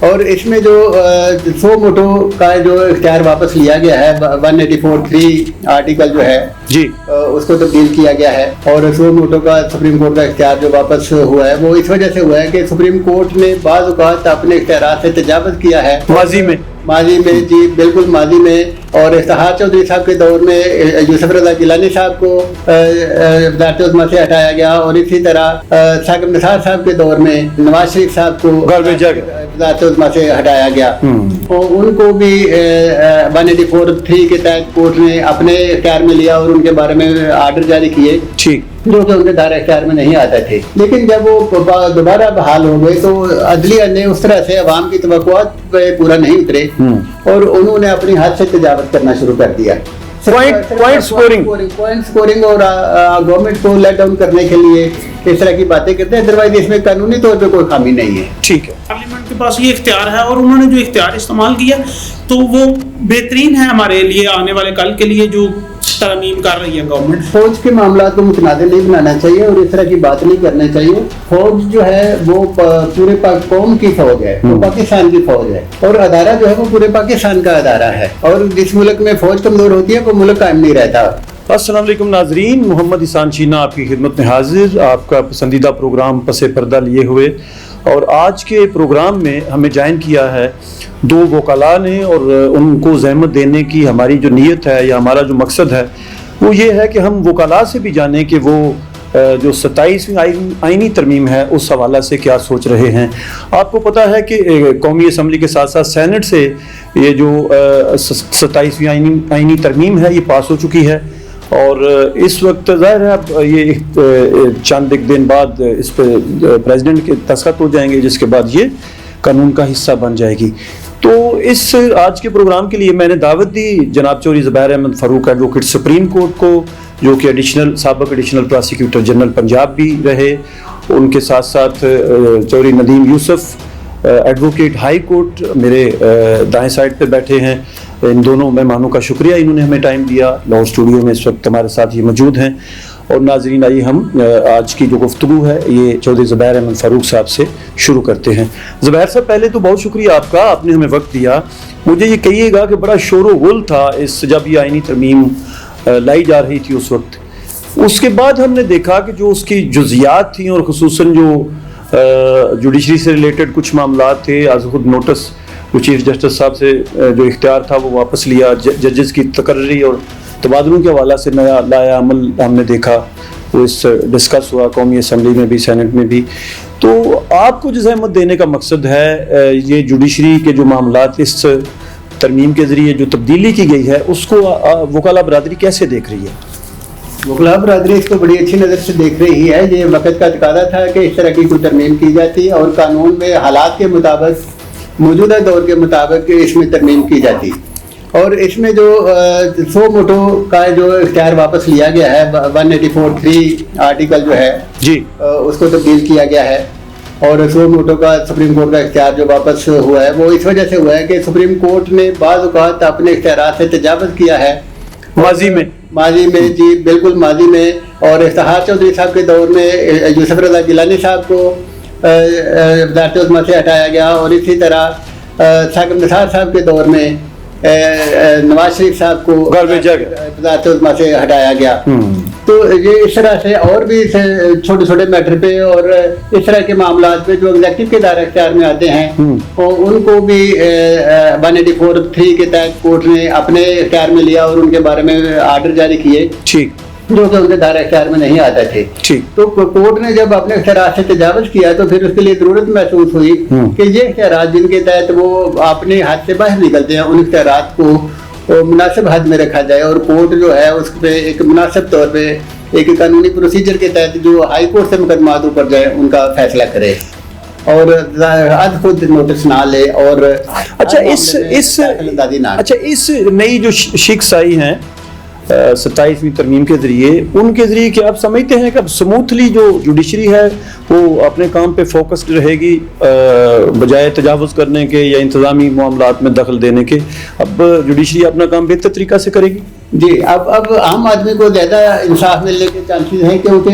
اور اس میں جو سو موٹو کا جو اختیار واپس لیا گیا ہے 184(3) آرٹیکل جو ہے جی اس کو تبدیل کیا گیا ہے، اور سو موٹو کا سپریم کورٹ کا اختیار جو واپس ہوا ہے وہ اس وجہ سے ہوا ہے کہ سپریم کورٹ نے بعض اوقات اپنے اختیارات سے تجاوز کیا ہے ماضی میں جی بالکل ماضی میں، اور افتخار چودھری صاحب کے دور میں یوسف رضا گیلانی صاحب کو وزارت عظمیٰ سے ہٹایا گیا، اور اسی طرح ثاقب نثار صاحب کے دور میں نواز شریف صاحب کو وزارت عظمیٰ سے ہٹایا گیا، اور ان کو بھی 184(3) کے تحت کورٹ نے اپنے اختیار میں لیا اور ان کے بارے میں آرڈر جاری کیے جو کہ ان کے دائرہ اختیار میں نہیں آتے تھے۔ لیکن جب وہ دوبارہ بحال ہو گئے تو عدلیہ نے اس طرح سے عوام کی توقعات پہ پورا نہیں اترے اور انہوں نے اپنی حد سے تجاوز کرنا شروع کر دیا، پوائنٹ سکورنگ اور گورنمنٹ کو لیٹ ڈاؤن کرنے کے لیے اس طرح کی باتیں کرتے ہیں، ادروائز اس میں قانونی طور پہ کوئی خامی نہیں ہے۔ ٹھیک ہے، پارلیمنٹ کے پاس یہ اختیار ہے اور انہوں نے جو اختیار استعمال کیا تو وہ بہترین ہے ہمارے لیے، آنے والے کل کے لیے جو ترمیم کر رہی ہے گورنمنٹ۔ فوج کے معاملات کو متنازع نہیں بنانا چاہیے اور اس طرح کی بات نہیں کرنا چاہیے۔ فوج جو ہے وہ پورے قوم کی فوج ہے، وہ پاکستان کی فوج ہے، اور ادارہ جو ہے وہ پورے پاکستان کا ادارہ ہے، اور جس ملک میں فوج کمزور ہوتی ہے وہ ملک قائم نہیں رہتا۔ السلام علیکم ناظرین، محمد احسان چینا آپ کی خدمت میں حاضر، آپ کا پسندیدہ پروگرام پس پردہ لیے ہوئے، اور آج کے پروگرام میں ہمیں جوائن کیا ہے دو وکلاء نے، اور ان کو زحمت دینے کی ہماری جو نیت ہے یا ہمارا جو مقصد ہے وہ یہ ہے کہ ہم وکلاء سے بھی جانیں کہ وہ جو 27ویں آئینی ترمیم ہے اس حوالہ سے کیا سوچ رہے ہیں۔ آپ کو پتہ ہے کہ قومی اسمبلی کے ساتھ ساتھ سینٹ سے یہ جو 27ویں آئینی ترمیم ہے یہ پاس ہو چکی ہے، اور اس وقت ظاہر ہے اب یہ چند ایک دن بعد اس پہ پریزیڈنٹ کے دستخط ہو جائیں گے، جس کے بعد یہ قانون کا حصہ بن جائے گی۔ تو اس آج کے پروگرام کے لیے میں نے دعوت دی جناب چودھری زبیر احمد فاروق ایڈوکیٹ سپریم کورٹ کو، جو کہ سابق ایڈیشنل پراسیکیوٹر جنرل پنجاب بھی رہے، ان کے ساتھ ساتھ چودھری ندیم یوسف ایڈوکیٹ ہائی کورٹ میرے دائیں سائڈ پہ بیٹھے ہیں۔ ان دونوں مہمانوں کا شکریہ، انہوں نے ہمیں ٹائم دیا، لاہور اسٹوڈیو میں اس وقت ہمارے ساتھ یہ موجود ہیں۔ اور ناظرین آئیے ہم آج کی جو گفتگو ہے یہ چودھری زبیر احمد فاروق صاحب سے شروع کرتے ہیں۔ زبیر صاحب پہلے تو بہت شکریہ آپ کا، آپ نے ہمیں وقت دیا۔ مجھے یہ کہیے گا کہ بڑا شور و غل تھا اس جب یہ آئینی ترمیم لائی جا رہی تھی اس وقت، اس کے بعد ہم نے دیکھا کہ جو اس کی جزیات تھیں اور خصوصاً جو جوڈیشری سے ریلیٹڈ کچھ معاملات تھے، از خود نوٹس جو چیف جسٹس صاحب سے جو اختیار تھا وہ واپس لیا، ججز کی تقرری اور تبادلوں کے حوالہ سے نیا لایا عمل ہم نے دیکھا، وہ اس ڈسکس ہوا قومی اسمبلی میں بھی سینٹ میں بھی۔ تو آپ کو جو زحمت دینے کا مقصد ہے یہ جوڈیشری کے جو معاملات اس ترمیم کے ذریعے جو تبدیلی کی گئی ہے اس کو وکلاء برادری کیسے دیکھ رہی ہے؟ وکلاء برادری اس کو بڑی اچھی نظر سے دیکھ رہی ہے۔ یہ وقت کا تقاضا تھا کہ اس طرح کی کوئی ترمیم کی جاتی اور قانون میں حالات کے مطابق، موجودہ دور کے مطابق اس میں ترمیم کی جاتی، اور اس میں جو سو موٹو کا جو اختیار واپس لیا گیا ہے 184(3) آرٹیکل جو ہے جی اس کو تبدیل کیا گیا ہے، اور سو موٹو کا سپریم کورٹ کا اختیار جو واپس ہوا ہے وہ اس وجہ سے ہوا ہے کہ سپریم کورٹ نے بعض اوقات اپنے اختیارات سے تجاوز کیا ہے ماضی میں جی بالکل ماضی میں، اور افتخار چودھری صاحب کے دور میں یوسف رضا گیلانی صاحب کو وزارت عظمیٰ سے ہٹایا گیا، اور اسی طرح ثاقب نثار صاحب کے دور میں نواز شریف صاحب کو وزارت عظمیٰ سے ہٹایا گیا۔ تو یہ اس طرح سے اور بھی چھوٹے چھوٹے میٹر پہ اور اس طرح کے معاملات پہ جو ایگزیکٹو کے دائرہ اختیار میں آتے ہیں ان کو بھی 184(3) کے تحت کورٹ نے اپنے اختیار میں لیا اور ان کے بارے میں آرڈر جاری کیے جو کہ ان کے دائرہ اختیار میں نہیں آتے تھے۔ تو کورٹ نے جب اپنے اختیارات سے تجاوز کیا تو پھر اس کے لیے ضرورت محسوس ہوئی کہ یہ اختیارات جن کے تحت وہ اپنے حد سے باہر نکلتے ہیں ان اختیارات کو مناسب حد میں رکھا جائے، اور کورٹ جو ہے اس پہ ایک مناسب طور پہ ایک قانونی پروسیجر کے تحت جو ہائی کورٹ سے مقدمات اوپر جائے ان کا فیصلہ کرے اور از خود نوٹس نہ لے۔ اور اچھا اس نئی جو شکس آئی ہیں 27ویں ترمیم کے ذریعے، ان کے ذریعے کیا آپ سمجھتے ہیں کہ اب سموتھلی جو جوڈیشری ہے وہ اپنے کام پہ فوکسڈ رہے گی بجائے تجاوز کرنے کے یا انتظامی معاملات میں دخل دینے کے؟ اب جوڈیشری اپنا کام بہتر طریقہ سے کرے گی؟ جی اب عام آدمی کو زیادہ انصاف ملنے کے چانسز ہیں، کیونکہ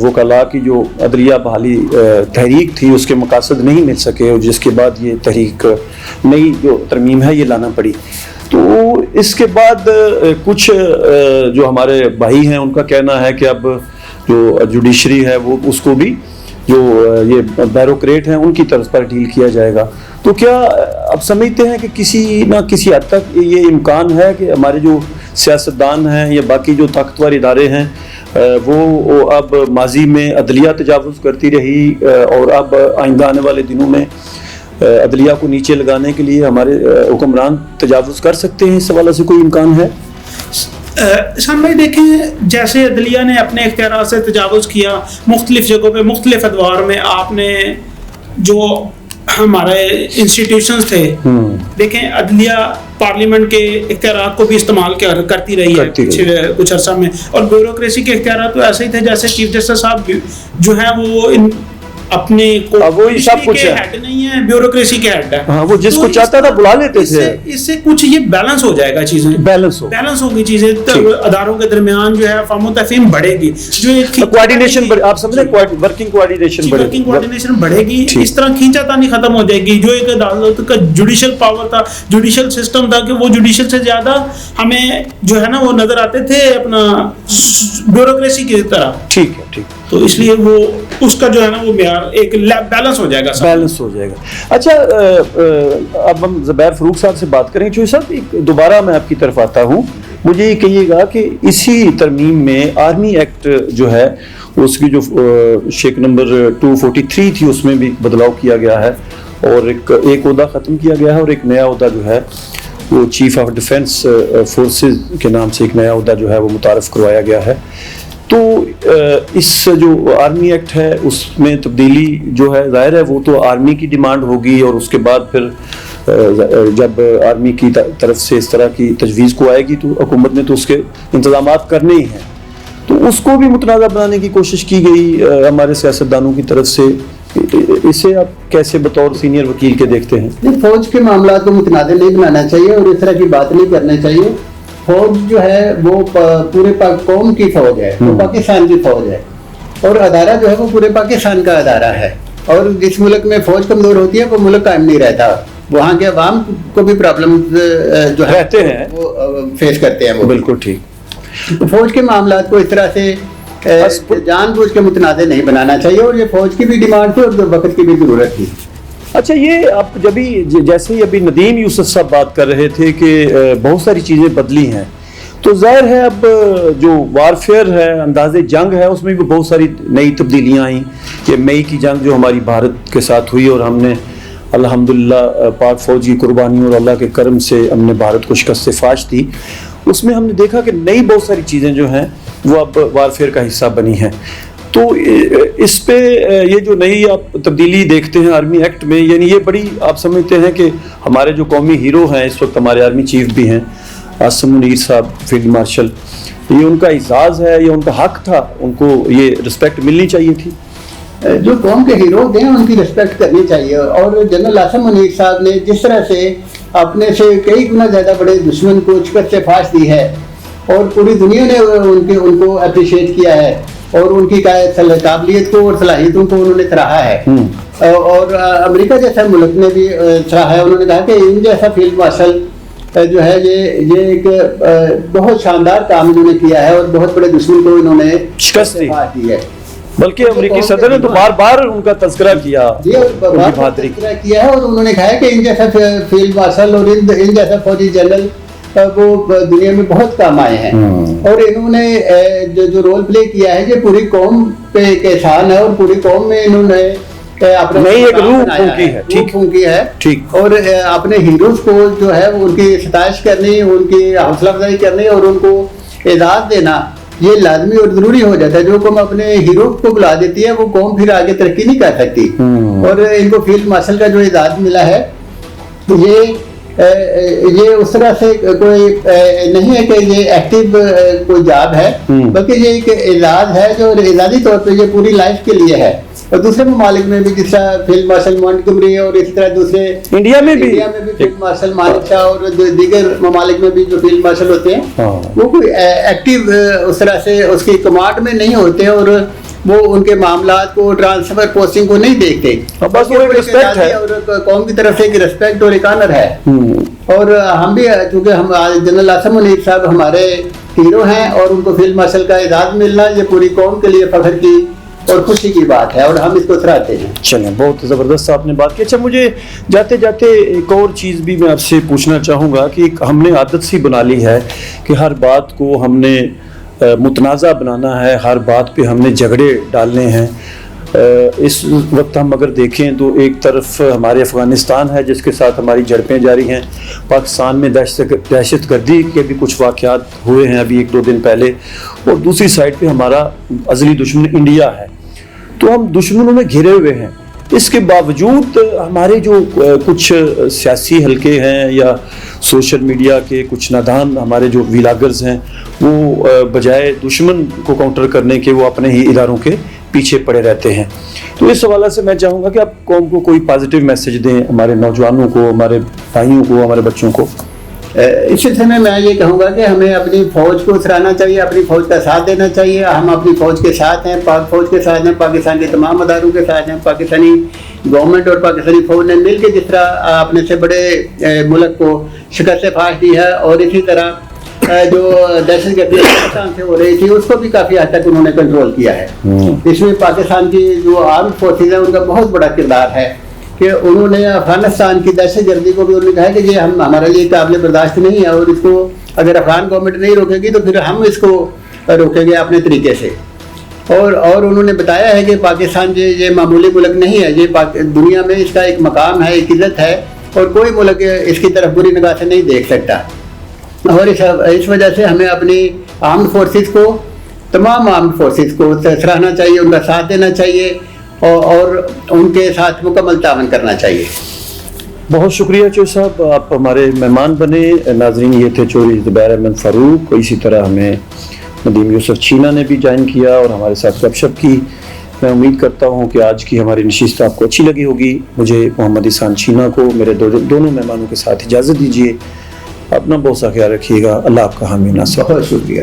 وکلاء کی جو عدلیہ بحالی تحریک تھی اس کے مقاصد نہیں مل سکے، اور جس کے بعد یہ تحریک نئی جو ترمیم ہے یہ لانا پڑی. تو اس کے بعد کچھ جو ہمارے بھائی ہیں ان کا کہنا ہے کہ اب جو جوڈیشری ہے وہ اس کو بھی جو یہ بیوروکریٹ ہیں ان کی طرف پر ڈیل کیا جائے گا. تو کیا اب سمجھتے ہیں کہ کسی نہ کسی حد تک یہ امکان ہے کہ ہمارے جو سیاستدان ہیں یا باقی جو طاقتور ادارے ہیں وہ اب ماضی میں عدلیہ تجاوز کرتی رہی اور اب آئندہ آنے والے دنوں میں عدلیہ کو نیچے لگانے کے لیے ہمارے حکمران تجاوز کر سکتے ہیں؟ اس حوالے سے کوئی امکان ہے؟ احسان بھائی دیکھیں، جیسے عدلیہ نے اپنے اختیارات سے تجاوز کیا مختلف جگہوں پہ مختلف ادوار میں، آپ نے جو ہمارے انسٹیٹیوشنز تھے دیکھیں، عدلیہ پارلیمنٹ کے اختیارات کو بھی استعمال کرتی رہی ہے پچھلے کچھ عرصہ میں، اور بیوروکریسی کے اختیارات تو ایسے ہی تھے جیسے چیف جسٹس صاحب جو ہیں وہ اپنے سب کچھ ہیڈ نہیں ہے، بیوروکریسی کے ہیڈ ہے. ہاں، وہ جس کو چاہتا تھا بلا لیتے تھے. اس سے کچھ یہ بیلنس ہو جائے گا، چیزیں بیلنس ہوگی، چیزیں اداروں کے درمیان جو ہے فہم و تفہیم بڑھے گی، جو کوآرڈینیشن آپ سمجھیں ورکنگ کوآرڈینیشن بڑھے گی. اس طرح کھینچا تانی ختم ہو جائے گی. جو ایک عدالت کا جوڈیشل پاور تھا، جوڈیشل سسٹم تھا، کہ وہ جوڈیشل سے زیادہ ہمیں جو ہے نا وہ نظر آتے تھے اپنا بیوروکریسی کی طرح. ٹھیک ہے. تو اس لیے وہ اس کا جو ہے نا وہ معیار ایک بیلنس ہو جائے گا. اچھا، اب ہم زبیر فروخ صاحب سے بات کریں. چوہی صاحب، دوبارہ میں آپ کی طرف آتا ہوں. مجھے یہ کہیے گا کہ اسی ترمیم میں آرمی ایکٹ جو ہے اس کی جو شیک نمبر 243 تھی اس میں بھی بدلاؤ کیا گیا ہے، اور ایک عہدہ ختم کیا گیا ہے، اور ایک نیا عہدہ جو ہے وہ چیف آف ڈیفنس فورسز کے نام سے ایک نیا عہدہ جو ہے وہ متعارف کروایا گیا ہے. تو اس جو آرمی ایکٹ ہے اس میں تبدیلی جو ہے ظاہر ہے وہ تو آرمی کی ڈیمانڈ ہوگی، اور اس کے بعد پھر جب آرمی کی طرف سے اس طرح کی تجویز کو آئے گی تو حکومت نے تو اس کے انتظامات کرنے ہی ہیں. تو اس کو بھی متنازع بنانے کی کوشش کی گئی ہمارے سیاستدانوں کی طرف سے. اسے آپ کیسے بطور سینئر وکیل کے دیکھتے ہیں؟ فوج کے معاملات کو متنازع نہیں بنانا چاہیے اور اس طرح کی بات نہیں کرنا چاہیے. فوج جو ہے وہ پورے قوم کی فوج ہے، وہ پاکستان کی فوج ہے، اور ادارہ جو ہے وہ پورے پاکستان کا ادارہ ہے. اور جس ملک میں فوج کمزور ہوتی ہے وہ ملک قائم نہیں رہتا. وہاں کے عوام کو بھی پرابلم جو رہتے ہیں وہ فیس کرتے ہیں. وہ بالکل ٹھیک. فوج کے معاملات کو اس طرح سے جان بوجھ کے متنازع نہیں بنانا چاہیے، اور یہ فوج کی بھی ڈیمانڈ تھی اور وقت کی بھی ضرورت تھی. اچھا، یہ آپ جیسے ابھی ندیم یوسف صاحب بات کر رہے تھے کہ بہت ساری چیزیں بدلی ہیں، تو ظاہر ہے اب جو وارفیئر ہے، انداز جنگ ہے، اس میں بھی بہت ساری نئی تبدیلیاں آئیں. کہ مئی کی جنگ جو ہماری بھارت کے ساتھ ہوئی، اور ہم نے الحمدللہ پاک فوج کی قربانیوں اور اللہ کے کرم سے ہم نے بھارت کو شکست فاش دی، اس میں ہم نے دیکھا کہ نئی بہت ساری چیزیں جو ہیں وہ اب وارفیئر کا حصہ بنی ہیں. تو اس پہ یہ جو نئی آپ تبدیلی دیکھتے ہیں آرمی ایکٹ میں، یعنی یہ بڑی آپ سمجھتے ہیں کہ ہمارے جو قومی ہیرو ہیں اس وقت، ہمارے آرمی چیف بھی ہیں عاصم منیر صاحب فیلڈ مارشل، یہ ان کا اعزاز ہے یا ان کا حق تھا؟ ان کو یہ رسپیکٹ ملنی چاہیے تھی؟ جو قوم کے ہیرو ہیں ان کی رسپیکٹ کرنی چاہیے. اور جنرل عاصم منیر صاحب نے جس طرح سے اپنے سے کئی گنا زیادہ بڑے دشمن کو شکست فاش دی ہے، اور پوری دنیا نے ان کو اپریشیٹ کیا ہے، اور ان کی قابلیت کو اور صلاحیتوں کو انہوں نے سراہا ہے. اور امریکہ جیسا ملک نے بھی سراہا ہے. انہوں نے کہا کہ ان جیسا فیلڈ مارشل جو ہے یہ ایک بہت شاندار کام انہوں نے کیا ہے، اور بہت بڑے دشمن کو انہوں نے شکست دی ہے. بلکہ امریکی صدر نے تو بار بار ان کا تذکرہ کیا ہے، اور انہوں نے کہا کہ ان جیسا فیلڈ مارشل اور ان جیسا فوجی جنرل وہ دنیا میں بہت کام آئے ہیں. اور انہوں نے جو رول پلے کیا ہے یہ پوری قوم پہ ایک احسان ہے، اور پوری قوم میں انہوں نے ایک روح پھونکی ہے. اور اپنے ہیروز کو جو ہے ان کی ستائش کرنی، ان کی حوصلہ افزائی کرنی اور ان کو اعزاز دینا یہ لازمی اور ضروری ہو جاتا ہے. جو قوم اپنے ہیرو کو بلا دیتی ہے وہ قوم پھر آگے ترقی نہیں کر سکتی. اور ان کو فیلڈ مارشل کا جو اعزاز ملا ہے یہ اس طرح سے کوئی نہیں ہے کہ یہ ایکٹیو کوئی جاب ہے، بلکہ یہ ایک اعزاز ہے جو اعزازی طور پہ یہ پوری لائف کے لیے ہے. اور دوسرے ممالک میں بھی جس طرح فیلڈ مارشل مونٹگمری ہے اور اسی طرح دوسرے انڈیا میں بھی فیلڈ مارشل مانک شاہ اور دیگر ممالک میں بھی جو فیلڈ مارشل ہوتے ہیں وہ کوئی ایکٹیو اس طرح سے اس کی کمانڈ میں نہیں ہوتے اور وہ ان کے معاملات کو ٹرانسفر پوسٹنگ کو نہیں دیکھتے، بس وہ ایک رسپیکٹ ہے اور قوم کی طرف سے ایک رسپیکٹ اور ایک آنر ہے۔ اور ہم بھی چونکہ ہم جنرل عاصم منیر صاحب ہمارے ہیرو ہیں اور ان کو فیلڈ مارشل کا اعزاز ملنا یہ پوری قوم کے لیے فخر کی اور خوشی کی بات ہے اور ہم اس کو سراہتے ہیں۔ چلیں، بہت زبردست آپ نے بات کی۔ اچھا، مجھے جاتے جاتے ایک اور چیز بھی میں آپ سے پوچھنا چاہوں گا کہ ہم نے عادت سی بنا لی ہے کہ ہر بات کو ہم نے متنازع بنانا ہے، ہر بات پہ ہم نے جھگڑے ڈالنے ہیں۔ اس وقت ہم اگر دیکھیں تو ایک طرف ہمارے افغانستان ہے جس کے ساتھ ہماری جھڑپیں جاری ہیں، پاکستان میں دہشت گردی کے بھی کچھ واقعات ہوئے ہیں ابھی 1-2 دن پہلے، اور دوسری سائڈ پہ ہمارا ازلی دشمن انڈیا ہے۔ تو ہم دشمنوں میں گھرے ہوئے ہیں، اس کے باوجود ہمارے جو کچھ سیاسی حلقے ہیں یا سوشل میڈیا کے کچھ نادان ہمارے جو ویلاگرز ہیں وہ بجائے دشمن کو کاؤنٹر کرنے کے وہ اپنے ہی اداروں کے پیچھے پڑے رہتے ہیں۔ تو اس حوالے سے میں چاہوں گا کہ آپ قوم کو کوئی پازیٹیو میسج دیں، ہمارے نوجوانوں کو، ہمارے بھائیوں کو، ہمارے بچوں کو۔ اس سلسلے میں یہ کہوں گا کہ ہمیں اپنی فوج کو سراہنا چاہیے، اپنی فوج کا ساتھ دینا چاہیے۔ ہم اپنی فوج کے ساتھ ہیں، پاک فوج کے ساتھ ہیں، پاکستان کے تمام اداروں کے ساتھ ہیں۔ پاکستانی گورنمنٹ اور پاکستانی فوج نے مل کے جس طرح اپنے سے بڑے ملک کو شکست فاش دی ہے اور اسی طرح جو دہشت گردی پاکستان سے ہو رہی تھی اس کو بھی کافی حد تک انہوں نے کنٹرول کیا ہے۔ اس میں پاکستان کی جو آرمڈ فورسز ہیں ان کا بہت بڑا کردار ہے کہ انہوں نے افغانستان کی دہشت گردی کو بھی انہوں نے کہا کہ یہ ہمارے لیے قابل برداشت نہیں ہے اور اس کو اگر افغان گورنمنٹ نہیں روکے گی تو پھر ہم اس کو روکیں گے اپنے طریقے سے۔ اور انہوں نے بتایا ہے کہ پاکستان یہ معمولی ملک نہیں ہے، یہ دنیا میں اس کا ایک مقام ہے، ایک عزت ہے اور کوئی ملک اس کی طرف بری نگاہ سے نہیں دیکھ سکتا۔ اور اس وجہ سے ہمیں اپنی آرمڈ فورسز کو، تمام آرمڈ فورسز کو سراہنا چاہیے، ان کا ساتھ دینا چاہیے اور ان کے ساتھ مکمل تعاون کرنا چاہیے۔ بہت شکریہ چوہدری صاحب، آپ ہمارے مہمان بنے۔ ناظرین، یہ تھے چودھری زبیر احمد فاروق۔ اسی طرح ہمیں ندیم یوسف چینا نے بھی جوائن کیا اور ہمارے ساتھ گپ شپ کی۔ میں امید کرتا ہوں کہ آج کی ہماری نشست آپ کو اچھی لگی ہوگی۔ مجھے محمد احسان چینا کو میرے دونوں مہمانوں کے ساتھ اجازت دیجیے۔ اپنا بہت سا خیال رکھیے گا۔ اللہ آپ کا حامی ناصر۔ بہت شکریہ۔